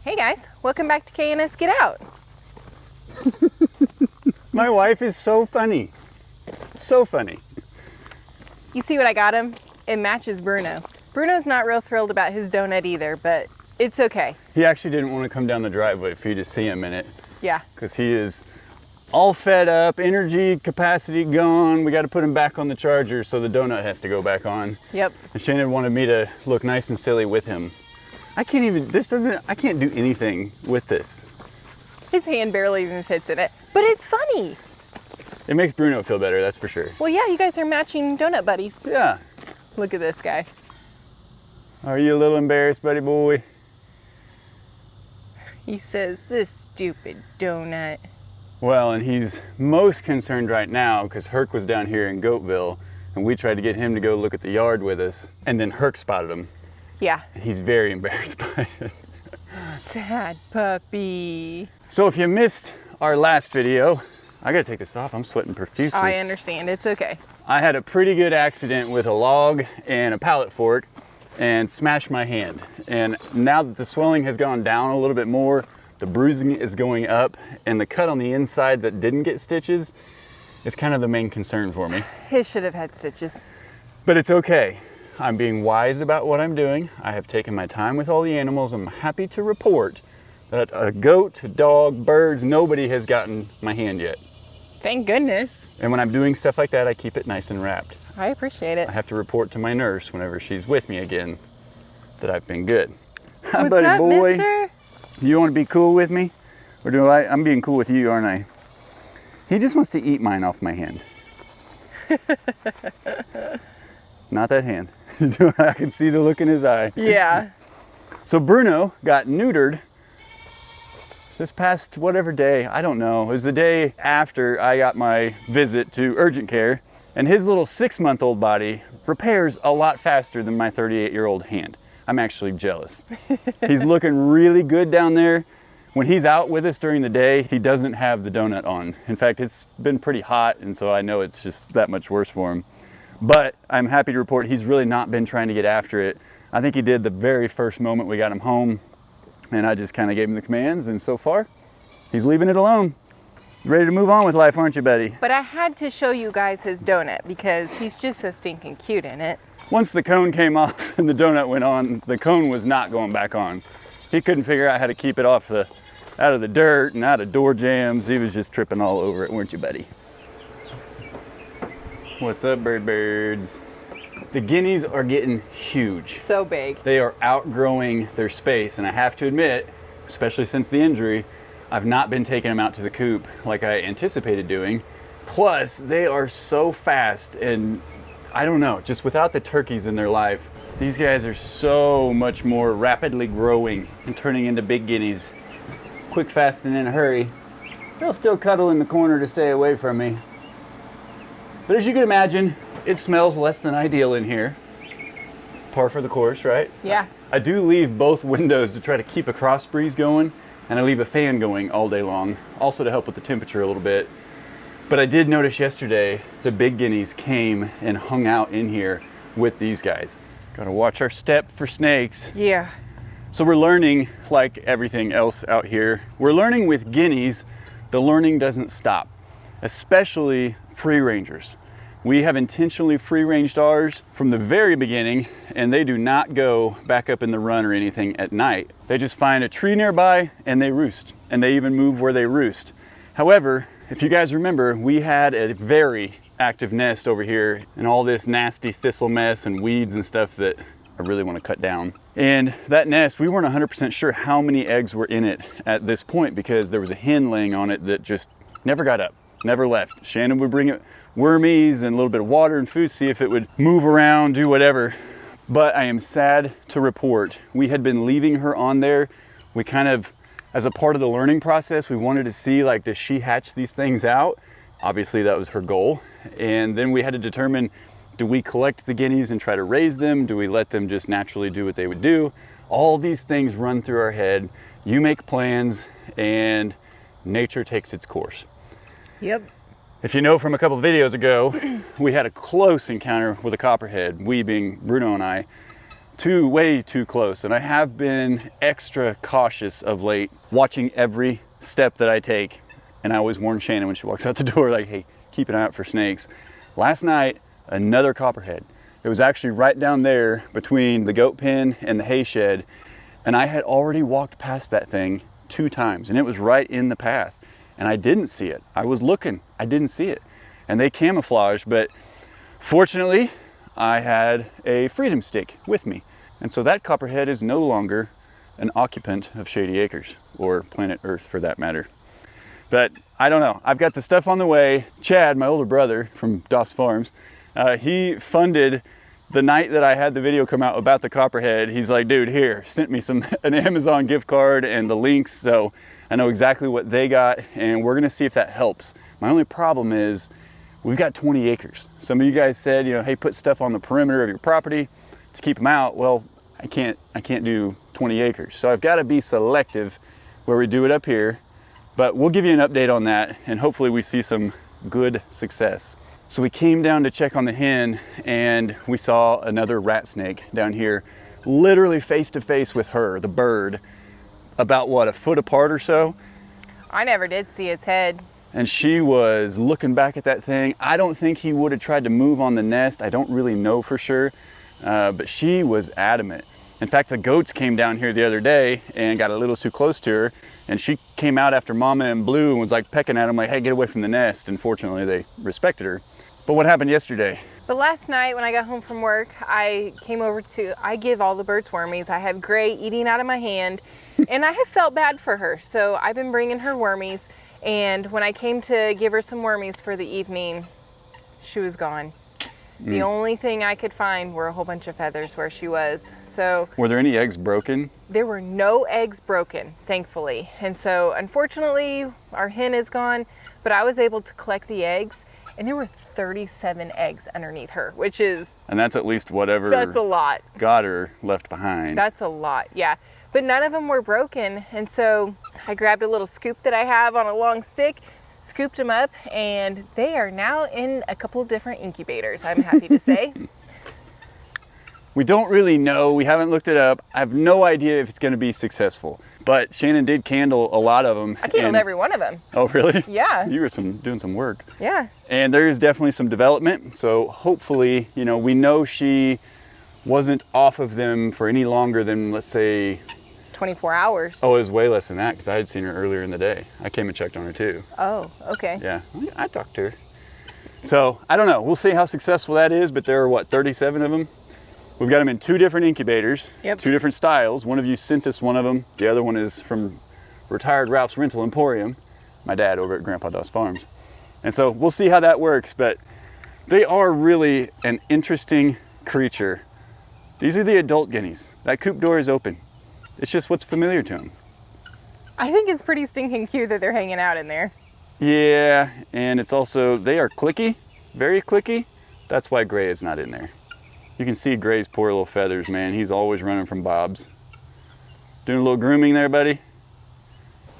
Hey guys, welcome back to K&S Get Out. My wife is so funny. So funny. You see what I got him? It matches Bruno. Bruno's not real thrilled about his donut either, but it's okay. He actually didn't want to come down the driveway for you to see him in it. Yeah. Because he is all fed up, energy capacity gone. We got to put him back on the charger, so the donut has to go back on. Yep. And Shannon wanted me to look nice and silly with him. I can't do anything with this. His hand barely even fits in it, but it's funny. It makes Bruno feel better, that's for sure. Well, yeah, you guys are matching donut buddies. Yeah. Look at this guy. Are you a little embarrassed, buddy boy? He says, this stupid donut. Well, and he's most concerned right now because Herc was down here in Goatville and we tried to get him to go look at the yard with us, and then Herc spotted him. Yeah. And he's very embarrassed by it. Sad puppy. So if you missed our last video, I gotta take this off, I'm sweating profusely. I understand, it's okay. I had a pretty good accident with a log and a pallet fork and smashed my hand. And now that the swelling has gone down a little bit more, the bruising is going up, and the cut on the inside that didn't get stitches is kind of the main concern for me. It should have had stitches. But it's okay. I'm being wise about what I'm doing. I have taken my time with all the animals. I'm happy to report that a goat, dog, birds, nobody has gotten my hand yet. Thank goodness. And when I'm doing stuff like that, I keep it nice and wrapped. I appreciate it. I have to report to my nurse whenever she's with me again that I've been good. Hi, What's buddy up, boy? mister? You want to be cool with me? Or do I? I'm being cool with you, aren't I? He just wants to eat mine off my hand. Not that hand. I can see the look in his eye. Yeah. So Bruno got neutered this past whatever day, I don't know. It was the day after I got my visit to urgent care, and his little 6-month-old body repairs a lot faster than my 38-year-old hand. I'm actually jealous. He's looking really good down there. When he's out with us during the day, he doesn't have the donut on. In fact, it's been pretty hot, and so I know it's just that much worse for him. But I'm happy to report he's really not been trying to get after it. I think he did the very first moment we got him home, and I just kind of gave him the commands, and so far, he's leaving it alone. He's ready to move on with life, aren't you, Betty? But I had to show you guys his donut because he's just so stinking cute in it. Once the cone came off and the donut went on, the cone was not going back on. He couldn't figure out how to keep it out of the dirt and out of door jams. He was just tripping all over it, weren't you, buddy? What's up, birds? The guineas are getting huge. So big. They are outgrowing their space, and I have to admit, especially since the injury, I've not been taking them out to the coop like I anticipated doing. Plus, they are so fast, and I don't know, just without the turkeys in their life, these guys are so much more rapidly growing and turning into big guineas. Quick, fast, and in a hurry. They'll still cuddle in the corner to stay away from me. But as you can imagine, it smells less than ideal in here. Par for the course, right? Yeah. I do leave both windows to try to keep a cross breeze going, and I leave a fan going all day long, also to help with the temperature a little bit. But I did notice yesterday the big guineas came and hung out in here with these guys. Gotta watch our step for snakes. Yeah. So we're learning, like everything else out here, we're learning with guineas, the learning doesn't stop, especially free rangers. We have intentionally free ranged ours from the very beginning, and they do not go back up in the run or anything at night. They just find a tree nearby and they roost, and they even move where they roost. However, if you guys remember, we had a very active nest over here and all this nasty thistle mess and weeds and stuff that I really want to cut down. And that nest, we weren't 100% sure how many eggs were in it at this point because there was a hen laying on it that just never got up, never left. Shannon would bring it wormies and a little bit of water and food, see if it would move around, do whatever. But I am sad to report, we had been leaving her on there. We kind of, as a part of the learning process, we wanted to see, like, does she hatch these things out? Obviously that was her goal. And then we had to determine, do we collect the guineas and try to raise them? Do we let them just naturally do what they would do? All these things run through our head. You make plans and nature takes its course. Yep. If you know from a couple of videos ago, we had a close encounter with a copperhead, we being Bruno and I, way too close. And I have been extra cautious of late, watching every step that I take. And I always warn Shannon when she walks out the door, like, hey, keep an eye out for snakes. Last night, another copperhead. It was actually right down there between the goat pen and the hay shed. And I had already walked past that thing 2 times, and it was right in the path. And I didn't see it. I was looking, I didn't see it. And they camouflaged, but fortunately, I had a freedom stick with me. And so that copperhead is no longer an occupant of Shady Acres, or planet Earth for that matter. But I don't know, I've got the stuff on the way. Chad, my older brother from Doss Farms, he funded the night that I had the video come out about the copperhead. He's like, dude, here, sent me an Amazon gift card and the links, so I know exactly what they got, and we're gonna see if that helps. My only problem is we've got 20 acres. Some of you guys said, you know, hey, put stuff on the perimeter of your property to keep them out. Well, I can't do 20 acres. So I've got to be selective where we do it up here, but we'll give you an update on that, and hopefully we see some good success. So we came down to check on the hen, and we saw another rat snake down here, literally face to face with her, the bird, about what, a foot apart or so? I never did see its head. And she was looking back at that thing. I don't think he would have tried to move on the nest. I don't really know for sure, but she was adamant. In fact, the goats came down here the other day and got a little too close to her, and she came out after Mama and Blue and was like pecking at them like, hey, get away from the nest. And fortunately, they respected her. But what happened yesterday? But last night when I got home from work, I give all the birds wormies. I have Gray eating out of my hand, and I have felt bad for her. So I've been bringing her wormies. And when I came to give her some wormies for the evening, she was gone. The only thing I could find were a whole bunch of feathers where she was. So were there any eggs broken? There were no eggs broken, thankfully. And so unfortunately, our hen is gone, but I was able to collect the eggs, and there were 37 eggs underneath her, which is... And that's at least whatever... That's a lot. Got her left behind. That's a lot, yeah. But none of them were broken, and so I grabbed a little scoop that I have on a long stick, scooped them up, and they are now in a couple of different incubators, I'm happy to say. We don't really know. We haven't looked it up. I have no idea if it's going to be successful. But Shannon did candle a lot of them. I candled every one of them. Oh, really? Yeah. You were doing some work. Yeah. And there is definitely some development. So hopefully, you know, we know she wasn't off of them for any longer than, let's say... 24 hours. Oh, it was way less than that because I had seen her earlier in the day. I came and checked on her too. Oh, okay. Yeah, I talked to her. So I don't know. We'll see how successful that is, but there are, what, 37 of them? We've got them in 2 different incubators, yep. 2 different styles. One of you sent us one of them. The other one is from retired Ralph's Rental Emporium, my dad over at Grandpa Doss Farms. And so we'll see how that works, but they are really an interesting creature. These are the adult guineas. That coop door is open. It's just what's familiar to them. I think it's pretty stinking cute that they're hanging out in there. Yeah, and it's also, they are clicky, very clicky. That's why Gray is not in there. You can see Gray's poor little feathers, man. He's always running from Bob's. Doing a little grooming there, buddy?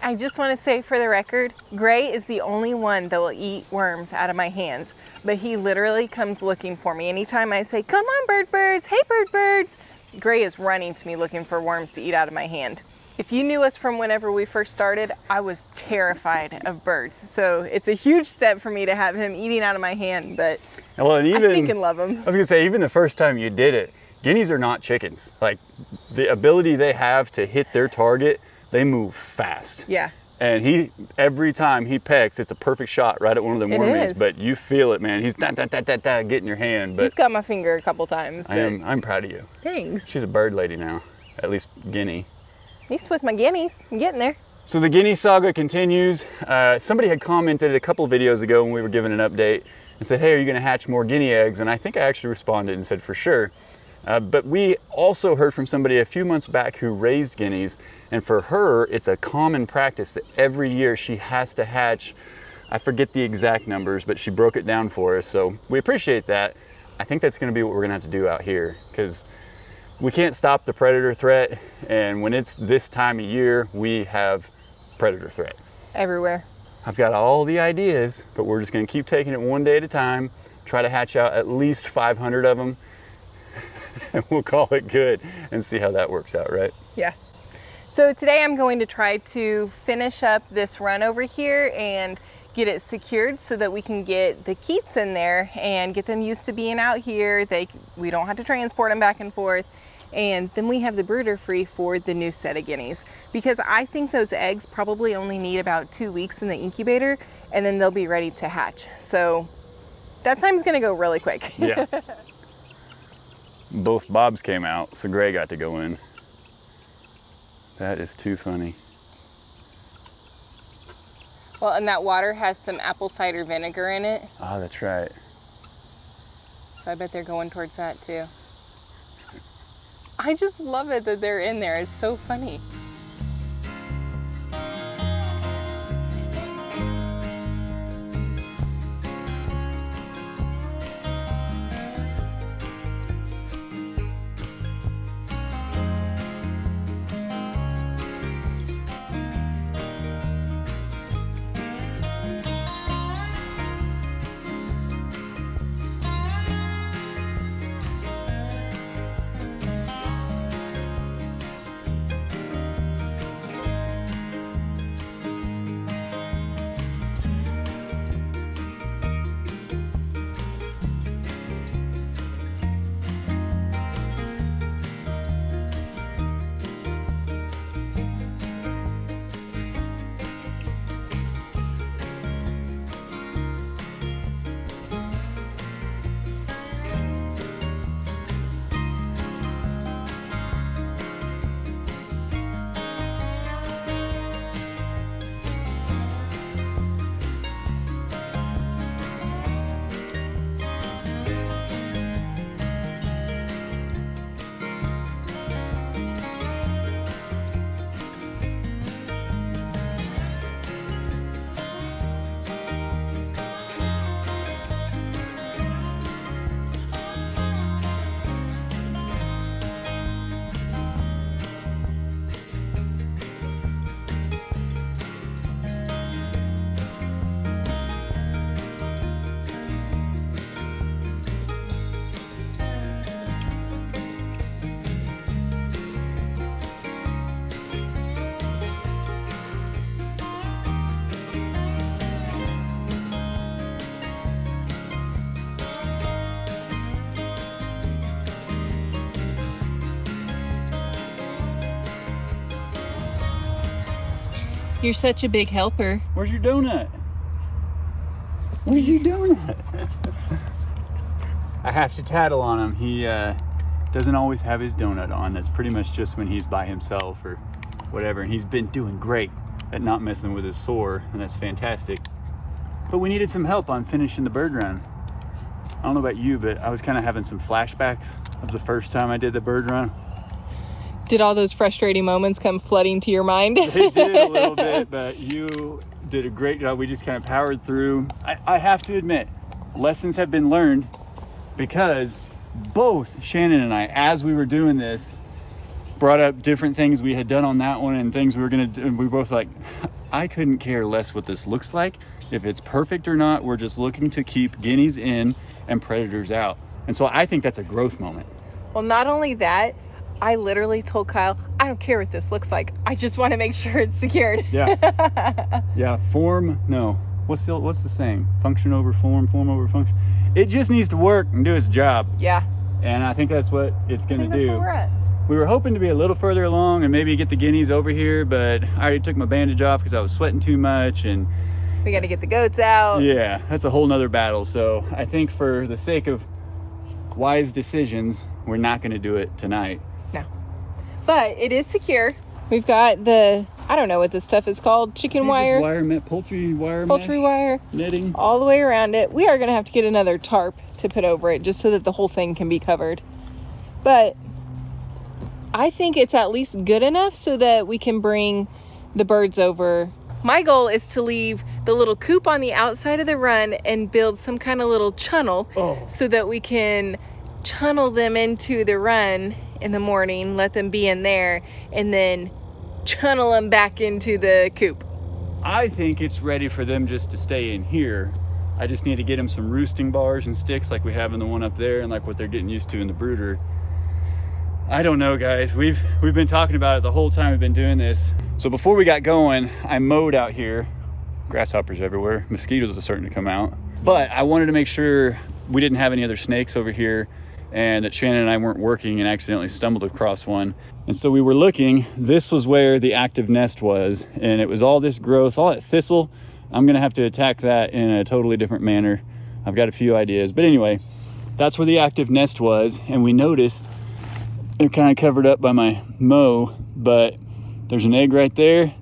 I just want to say for the record, Gray is the only one that will eat worms out of my hands. But he literally comes looking for me. Anytime I say, come on, birds, hey, birds, Gray is running to me looking for worms to eat out of my hand. If you knew us from whenever we first started, I was terrified of birds. So it's a huge step for me to have him eating out of my hand, but well, and even, I stinking love him. I was gonna say, even the first time you did it, guineas are not chickens. Like, the ability they have to hit their target, they move fast. Yeah. And every time he pecks, it's a perfect shot right at one of them wormies. But you feel it, man. He's getting your hand. But he's got my finger a couple times. But I'm proud of you. Thanks. She's a bird lady now, at least Guinea. At least with my guineas, I'm getting there. So the Guinea saga continues. Somebody had commented a couple videos ago when we were giving an update and said, hey, are you gonna hatch more Guinea eggs? And I think I actually responded and said, for sure. But we also heard from somebody a few months back who raised guineas, and for her, it's a common practice that every year she has to hatch, I forget the exact numbers, but she broke it down for us, so we appreciate that. I think that's gonna be what we're gonna have to do out here, because we can't stop the predator threat, and when it's this time of year, we have predator threat. Everywhere. I've got all the ideas, but we're just gonna keep taking it one day at a time, try to hatch out at least 500 of them. and we'll call it good and see how that works out, right? Yeah. So today I'm going to try to finish up this run over here and get it secured so that we can get the Keats in there and get them used to being out here. We don't have to transport them back and forth. And then we have the brooder free for the new set of guineas, because I think those eggs probably only need about 2 weeks in the incubator and then they'll be ready to hatch. So that time's gonna go really quick. Yeah. Both Bobs came out, so Gray got to go in. That is too funny. Well, and that water has some apple cider vinegar in it. Ah, that's right. So I bet they're going towards that too. I just love it that they're in there. It's so funny. You're such a big helper. Where's your donut? Where's your donut? I have to tattle on him. He doesn't always have his donut on. That's pretty much just when he's by himself or whatever. And he's been doing great at not messing with his sore, and that's fantastic. But we needed some help on finishing the bird run. I don't know about you, but I was kind of having some flashbacks of the first time I did the bird run. Did all those frustrating moments come flooding to your mind? They did a little bit, but you did a great job. We just kind of powered through. I have to admit, lessons have been learned, because both Shannon and I, as we were doing this, brought up different things we had done on that one and things we were going to do. And we were both like, I couldn't care less what this looks like. If it's perfect or not, we're just looking to keep guineas in and predators out. And so I think that's a growth moment. Well, not only that, I literally told Kyle, I don't care what this looks like. I just want to make sure it's secured. Yeah. Yeah, form, no. What's the saying? Function over form, form over function. It just needs to work and do its job. Yeah. And I think that's what it's going to do. That's where we're at. We were hoping to be a little further along and maybe get the guineas over here, but I already took my bandage off because I was sweating too much, and we got to get the goats out. Yeah, that's a whole nother battle. So I think for the sake of wise decisions, we're not going to do it tonight. No. But it is secure. We've got the, I don't know what this stuff is called, chicken wire. Poultry wire. Poultry wire. Netting. All the way around it. We are going to have to get another tarp to put over it just so that the whole thing can be covered. But I think it's at least good enough so that we can bring the birds over. My goal is to leave the little coop on the outside of the run and build some kind of little channel so that we can channel them into the run in the morning, let them be in there, and then channel them back into the coop. I think it's ready for them just to stay in here. I just need to get them some roosting bars and sticks like we have in the one up there and like what they're getting used to in the brooder. I don't know, guys. We've been talking about it the whole time we've been doing this. So before we got going, I mowed out here. Grasshoppers everywhere. Mosquitoes are starting to come out. But I wanted to make sure we didn't have any other snakes over here and that Shannon and I weren't working and accidentally stumbled across one. And so we were looking. This was where the active nest was, and it was all this growth, all that thistle. I'm gonna have to attack that in a totally different manner. I've got a few ideas, but anyway, that's where the active nest was, and we noticed it kind of covered up by my mow, but there's an egg right there,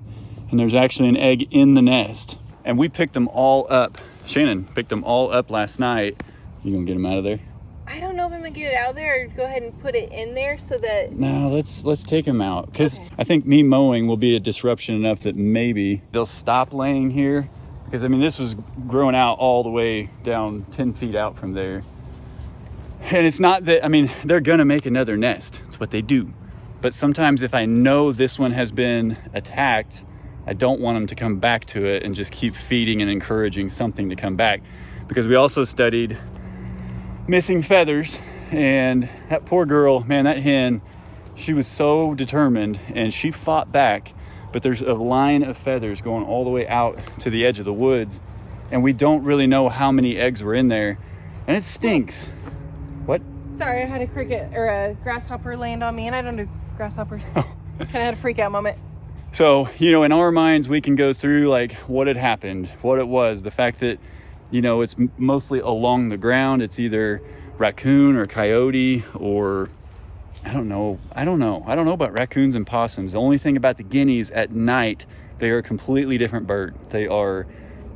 and there's actually an egg in the nest. And we picked them all up. Shannon picked them all up last night. You gonna get them out of there? I don't know if I'm gonna get it out of there or go ahead and put it in there so that... No, let's take them out, because Okay. I think me mowing will be a disruption enough that maybe they'll stop laying here. Because I mean, this was growing out all the way down 10 feet out from there. And it's not that, I mean, they're gonna make another nest. It's what they do. But sometimes if I know this one has been attacked, I don't want them to come back to it and just keep feeding and encouraging something to come back. Because we also studied missing feathers, and that poor girl, man, that hen, she was so determined and she fought back, but there's a line of feathers going all the way out to the edge of the woods, and we don't really know how many eggs were in there, and it stinks. What? Sorry, I had a cricket or a grasshopper land on me, and I don't do grasshoppers. Kind of had a freak out moment. So, you know, in our minds, we can go through like what had happened, what it was, the fact that, you know, it's mostly along the ground. It's either raccoon or coyote or I don't know about raccoons and possums. The only thing about the guineas at night, they are a completely different bird. They are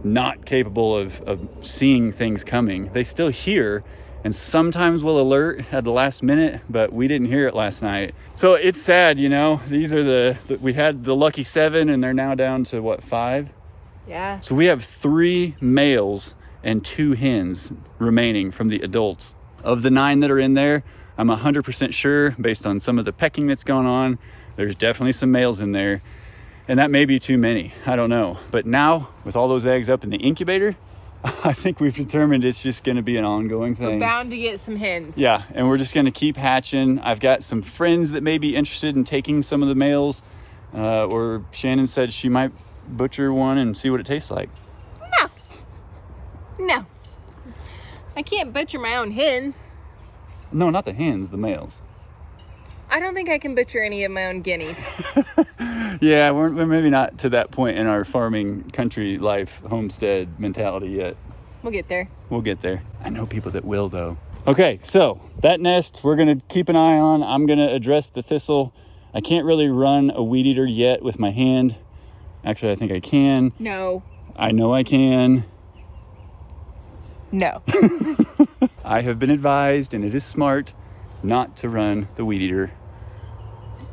not capable of seeing things coming. They still hear and sometimes will alert at the last minute, but we didn't hear it last night. So it's sad, you know. These are we had the lucky 7 and they're now down to what, 5? Yeah. So we have 3 males and 2 hens remaining from the adults. Of the 9 that are in there, I'm 100% sure, based on some of the pecking that's going on, there's definitely some males in there. And that may be too many, I don't know. But now, with all those eggs up in the incubator, I think we've determined it's just gonna be an ongoing thing. We're bound to get some hens. Yeah, and we're just gonna keep hatching. I've got some friends that may be interested in taking some of the males, or Shannon said she might butcher one and see what it tastes like. No. I can't butcher my own hens. No, not the hens, the males. I don't think I can butcher any of my own guineas. Yeah, we're maybe not to that point in our farming, country life, homestead mentality yet. We'll get there. We'll get there. I know people that will, though. Okay, so that nest we're going to keep an eye on. I'm going to address the thistle. I can't really run a weed eater yet with my hand. Actually, I think I can. No. I know I can. No. I have been advised, and it is smart, not to run the weed eater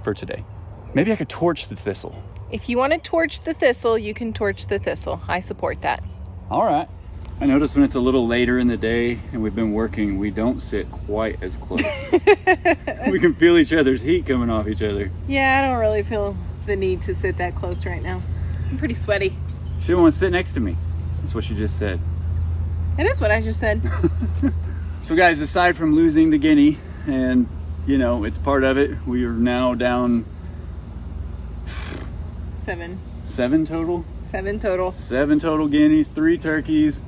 for today. Maybe I could torch the thistle. If you want to torch the thistle, you can torch the thistle. I support that. All right. I notice when it's a little later in the day and we've been working, we don't sit quite as close. We can feel each other's heat coming off each other. Yeah, I don't really feel the need to sit that close right now. I'm pretty sweaty. She didn't want to sit next to me. That's what she just said. It is what I just said. So guys, aside from losing the guinea, and you know, it's part of it, we are now down 7. 7 total? 7 total. 7 total guineas, 3 turkeys.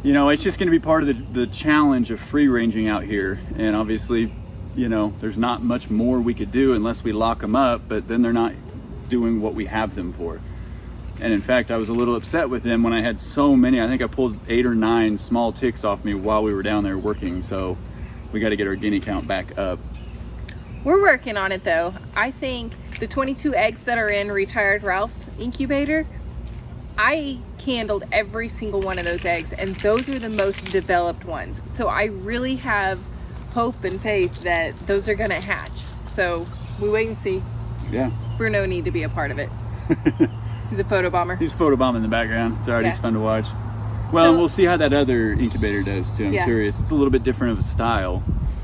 You know, it's just going to be part of the challenge of free ranging out here. And obviously, you know, there's not much more we could do unless we lock them up, but then they're not doing what we have them for. And in fact, I was a little upset with them when I had so many. I think I pulled 8 or 9 small ticks off me while we were down there working. So we got to get our guinea count back up. We're working on it though. I think the 22 eggs that are in retired Ralph's incubator, I candled every single one of those eggs, and those are the most developed ones. So I really have hope and faith that those are gonna hatch. So we wait and see. Yeah. Bruno need to be a part of it. He's a photo bomber. He's photobombing in the background. It's already Yeah. fun to watch. Well, So- we'll see how that other incubator does too. I'm Yeah. curious. It's a little bit different of a style.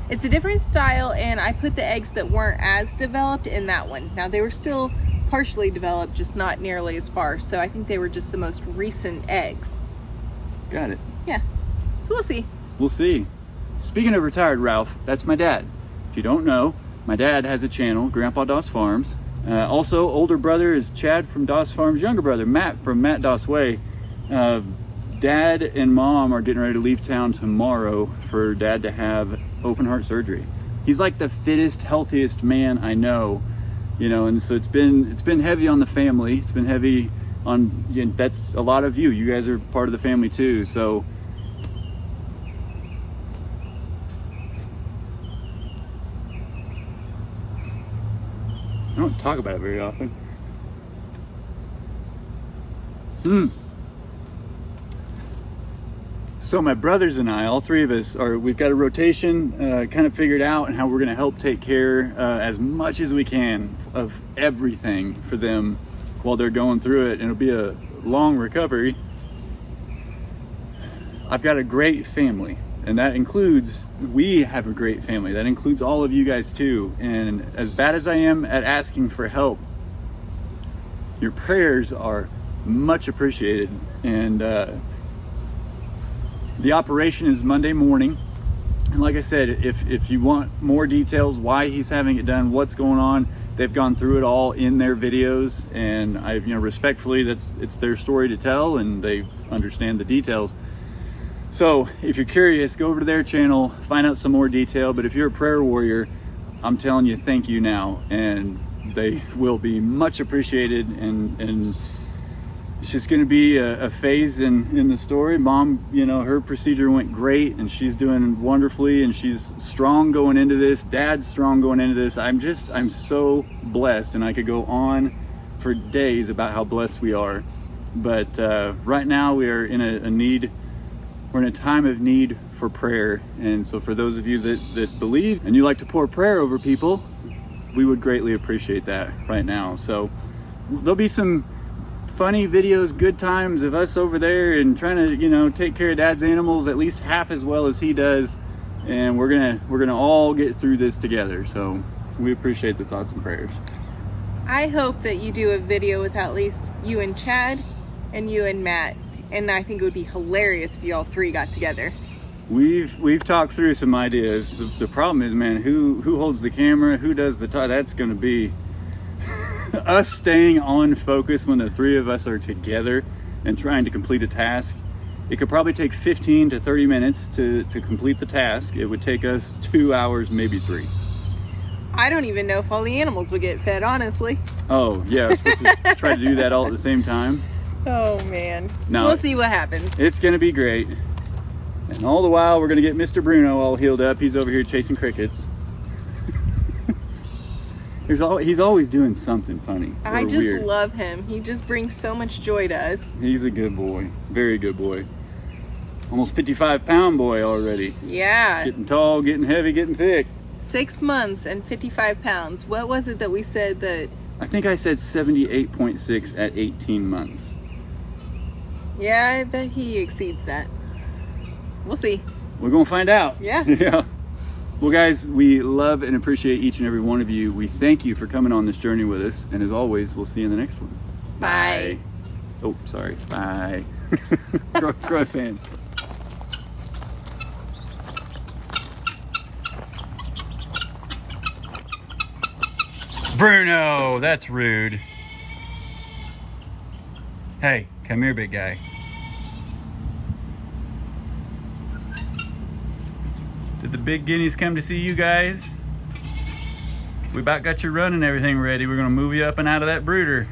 It's a different style, and I put the eggs that weren't as developed in that one. Now they were still partially developed, just not nearly as far. So I think they were just the most recent eggs. Got it. Yeah. So we'll see. We'll see. Speaking of retired Ralph, that's my dad. If you don't know, My dad has a channel, Grandpa Doss Farms. Also, older brother is Chad from Doss Farms. Younger brother, Matt from Matt Doss Way. Dad and mom are getting ready to leave town tomorrow for dad to have open heart surgery. He's like the fittest, healthiest man I know, you know, and so it's been heavy on the family. It's been heavy on, you know, that's a lot of you. You guys are part of the family too, so. I don't talk about it very often. So my brothers and I, all three of us, we've got a rotation kind of figured out, and how we're gonna help take care as much as we can of everything for them while they're going through it. And it'll be a long recovery. I've got a great family, and that includes, we have a great family. That includes all of you guys too. And as bad as I am at asking for help, your prayers are much appreciated. And the operation is Monday morning. And like I said, if you want more details, why he's having it done, what's going on, they've gone through it all in their videos. And I, you know, respectfully, it's their story to tell, and they understand the details. So if you're curious, go over to their channel, find out some more detail. But if you're a prayer warrior, I'm telling you, thank you now. And they will be much appreciated. And it's just going to be a phase in the story. Mom, you know, her procedure went great, and she's doing wonderfully, and she's strong going into this. Dad's strong going into this. I'm so blessed, and I could go on for days about how blessed we are. But right now we are in a need. We're in a time of need for prayer. And so for those of you that believe and you like to pour prayer over people, we would greatly appreciate that right now. So there'll be some funny videos, good times of us over there and trying to, you know, take care of Dad's animals at least half as well as he does. And we're gonna all get through this together. So we appreciate the thoughts and prayers. I hope that you do a video with at least you and Chad and you and Matt. And I think it would be hilarious if you all three got together. We've talked through some ideas. The problem is, man, who holds the camera, who does the talk? That's going to be us staying on focus when the three of us are together and trying to complete a task. It could probably take 15 to 30 minutes to complete the task. It would take us 2 hours, maybe 3. I don't even know if all the animals would get fed, honestly. Oh, yeah, we're supposed to try to do that all at the same time. Oh man. No, we'll see what happens. It's gonna be great. And all the while we're gonna get Mr. Bruno all healed up. He's over here chasing crickets. He's always doing something funny. I just weird. love him. He just brings so much joy to us. He's a good boy. Very good boy. Almost 55-pound boy already. Yeah. Getting tall, getting heavy, getting thick. 6 months and 55 pounds. What was it that we said that? I think I said 78.6 at 18 months. Yeah, I bet he exceeds that. We'll see. We're gonna find out. Yeah. Yeah. Well, guys, we love and appreciate each and every one of you. We thank you for coming on this journey with us. And as always, we'll see you in the next one. Bye. Oh, sorry. Bye. Gross hand. Bruno, that's rude. Hey, come here, big guy. Did the big guineas come to see you guys? We about got your run and everything ready. We're gonna move you up and out of that brooder.